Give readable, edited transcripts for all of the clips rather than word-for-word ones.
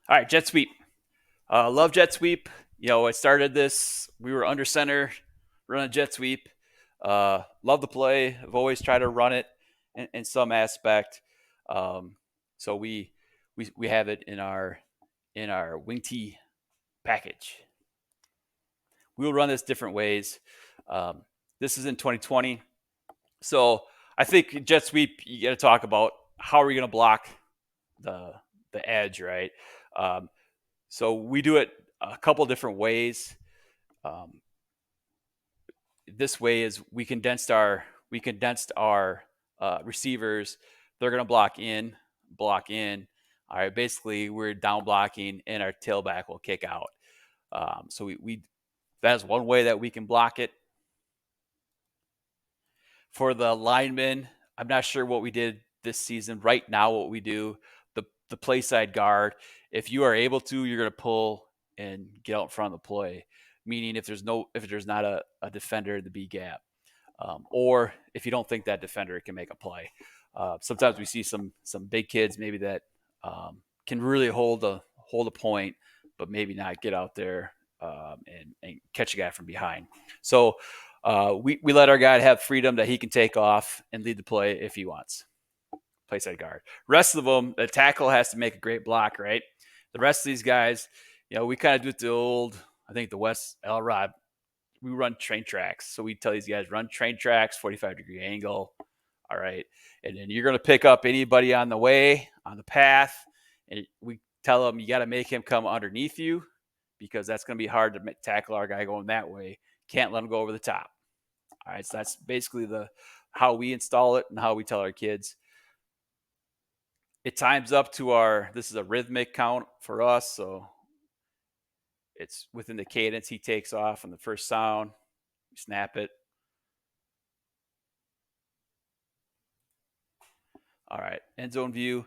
All right, jet sweep. Love jet sweep. I started this. We were under center, run a jet sweep. Love the play. I've always tried to run it in some aspect. Um, so we have it in our wing tee package. We will run this different ways. Um, this is in 2020. So I think jet sweep. You got to talk about how are we going to block the the edge, right? Um, So we do it a couple different ways. Um, this way is we condensed our receivers. They're going to block in. All right, basically we're down blocking, and our tailback will kick out. So we that's one way that we can block it. For the linemen, I'm not sure what we did this season. Right now, what we do, the play side guard, if you are able to, you're going to pull and get out in front of the play. Meaning, if there's not a defender in the B gap, or if you don't think that defender can make a play. Sometimes we see some big kids maybe that can really hold a point, but maybe not get out there and catch a guy from behind. So we let our guy have freedom that he can take off and lead the play if he wants. Play side guard. Rest of them, the tackle has to make a great block, right? The rest of these guys, we kind of do it the old, I think the West L Rod. We run train tracks. So we tell these guys, run train tracks, 45-degree angle. All right. And then you're going to pick up anybody on the way, on the path. And we tell them you got to make him come underneath you because that's going to be hard to tackle our guy going that way. Can't let him go over the top. All right. So that's basically how we install it and how we tell our kids. It times up to this is a rhythmic count for us. So it's within the cadence he takes off on the first sound. We snap it. All right, end zone view.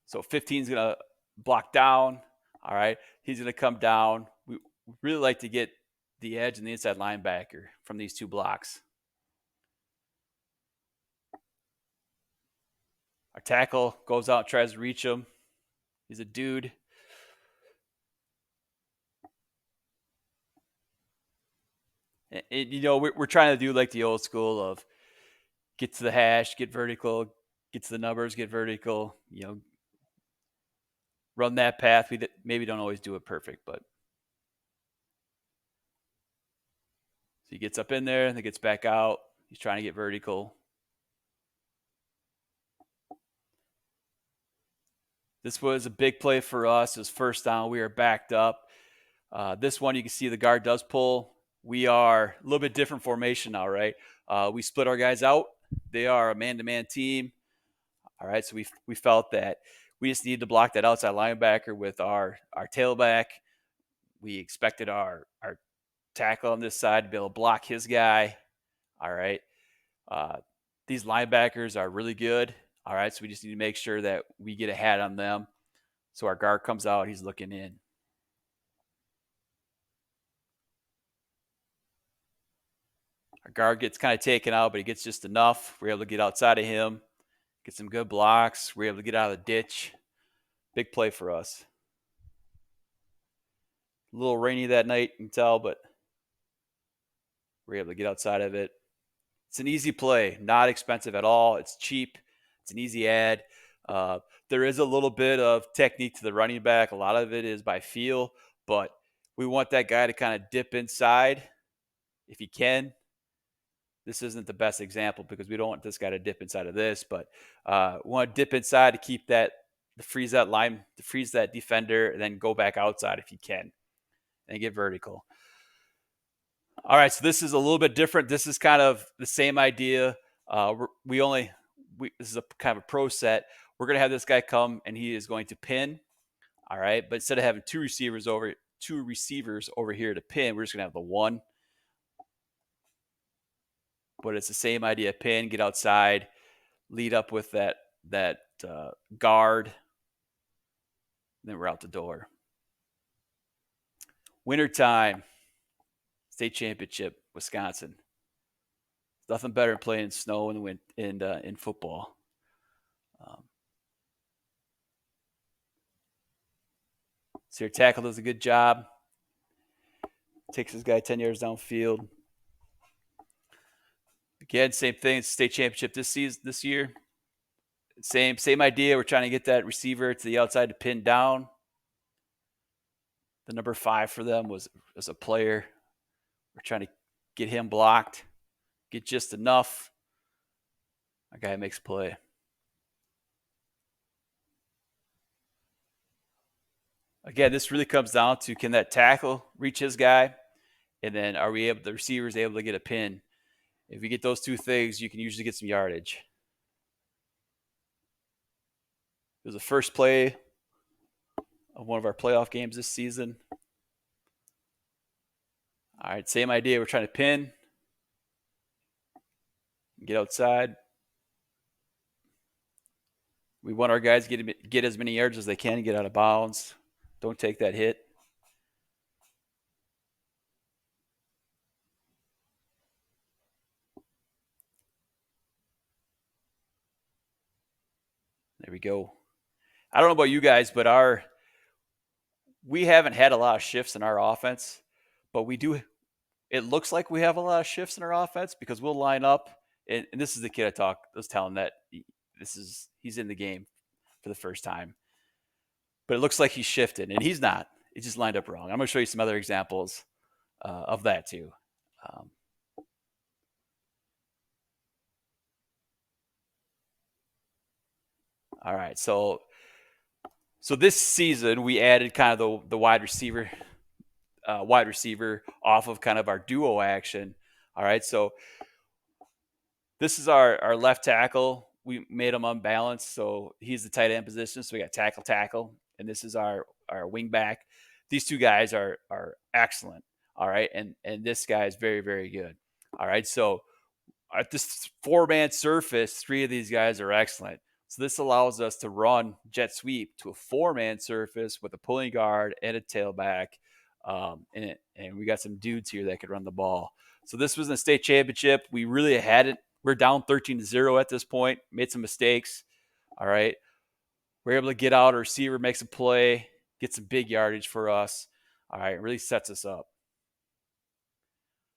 So 15 is going to block down. All right, he's going to come down. We really like to get the edge and the inside linebacker from these two blocks. Our tackle goes out and tries to reach him. He's a dude. We're trying to do like the old school of get to the hash, get vertical, get to the numbers, get vertical. Run that path. We maybe don't always do it perfect, but so he gets up in there and then gets back out. He's trying to get vertical. This was a big play for us. It was first down. We are backed up. This one, you can see the guard does pull. We are a little bit different formation now, right? We split our guys out. They are a man-to-man team. All right, so we felt that we just needed to block that outside linebacker with our tailback. We expected our tackle on this side to be able to block his guy. All right. These linebackers are really good. All right, so we just need to make sure that we get a hat on them. So our guard comes out, he's looking in. Our guard gets kind of taken out, but he gets just enough. We're able to get outside of him, get some good blocks. We're able to get out of the ditch. Big play for us. A little rainy that night, you can tell, but we're able to get outside of it. It's an easy play, not expensive at all. It's cheap. It's an easy ad. There is a little bit of technique to the running back. A lot of it is by feel, but we want that guy to kind of dip inside if he can. This isn't the best example because we don't want this guy to dip inside of this, but we want to dip inside to keep that, to freeze that line, to freeze that defender, and then go back outside if you can and get vertical. All right, so this is a little bit different. This is kind of the same idea. This is a kind of a pro set. We're going to have this guy come and he is going to pin. All right, but instead of having two receivers over here to pin, we're just going to have the one. But it's the same idea: pin, get outside, lead up with that guard, and then we're out the door. Wintertime, state championship, Wisconsin. Nothing better than playing snow in football. So your tackle does a good job. Takes this guy 10 yards downfield. Again, same thing. It's state championship this year. Same idea. We're trying to get that receiver to the outside to pin down. The number 5 for them was as a player. We're trying to get him blocked, get just enough. Our guy makes a play. Again, this really comes down to, can that tackle reach his guy? And then the receiver's able to get a pin? If you get those two things, you can usually get some yardage. It was the first play of one of our playoff games this season. All right, same idea. We're trying to pin, get outside. We want our guys to get as many yards as they can, get out of bounds. Don't take that hit. There we go. I don't know about you guys, but we haven't had a lot of shifts in our offense, but we do. It looks like we have a lot of shifts in our offense because we'll line up, and this is the kid I was telling that he's in the game for the first time, but it looks like he's shifted, and he's not. He just lined up wrong. I'm going to show you some other examples of that too. All right, so this season we added kind of the wide receiver off of kind of our duo action. All right, so this is our left tackle. We made him unbalanced, so he's the tight end position. So we got tackle, and this is our wing back. These two guys are excellent. All right, and this guy is very, very good. All right, so at this 4-man surface, 3 of these guys are excellent. So this allows us to run jet sweep to a 4-man surface with a pulling guard and a tailback, and we got some dudes here that could run the ball. So this was in the state championship. We really hadn't. We're down 13-0 at this point. Made some mistakes. All right, we're able to get out. A receiver makes a play, get some big yardage for us. All right, it really sets us up.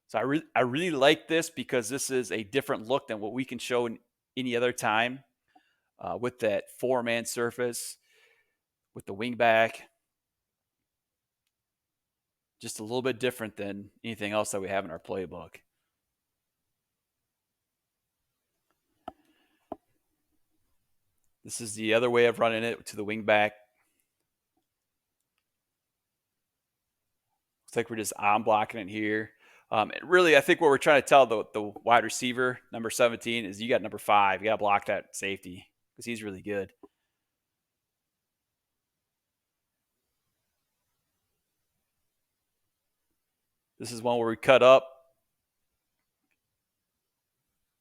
So I really like this because this is a different look than what we can show in any other time with that 4-man surface, with the wing back. Just a little bit different than anything else that we have in our playbook. This is the other way of running it to the wing back. Looks like we're just on blocking it here. Really, I think what we're trying to tell the wide receiver, number 17, is you got number 5. You got to block that safety because he's really good. This is one where we cut up.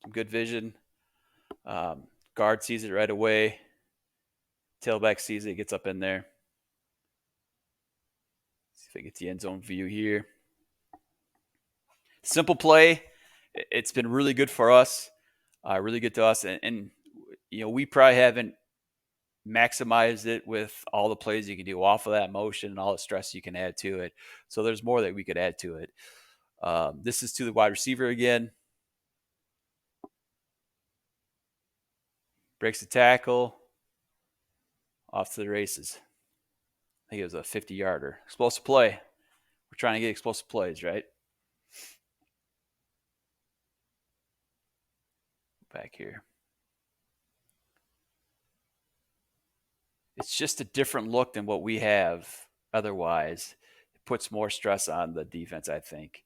Some good vision. Guard sees it right away. Tailback sees it, gets up in there. See if I get the end zone view here. Simple play. It's been really good for us. Really good to us. And you know, we probably haven't maximized it with all the plays you can do off of that motion and all the stress you can add to it. So there's more that we could add to it. This is to the wide receiver again. Breaks the tackle. Off to the races. I think it was a 50-yarder. Explosive play. We're trying to get explosive plays, right? Back here. It's just a different look than what we have otherwise. It puts more stress on the defense, I think.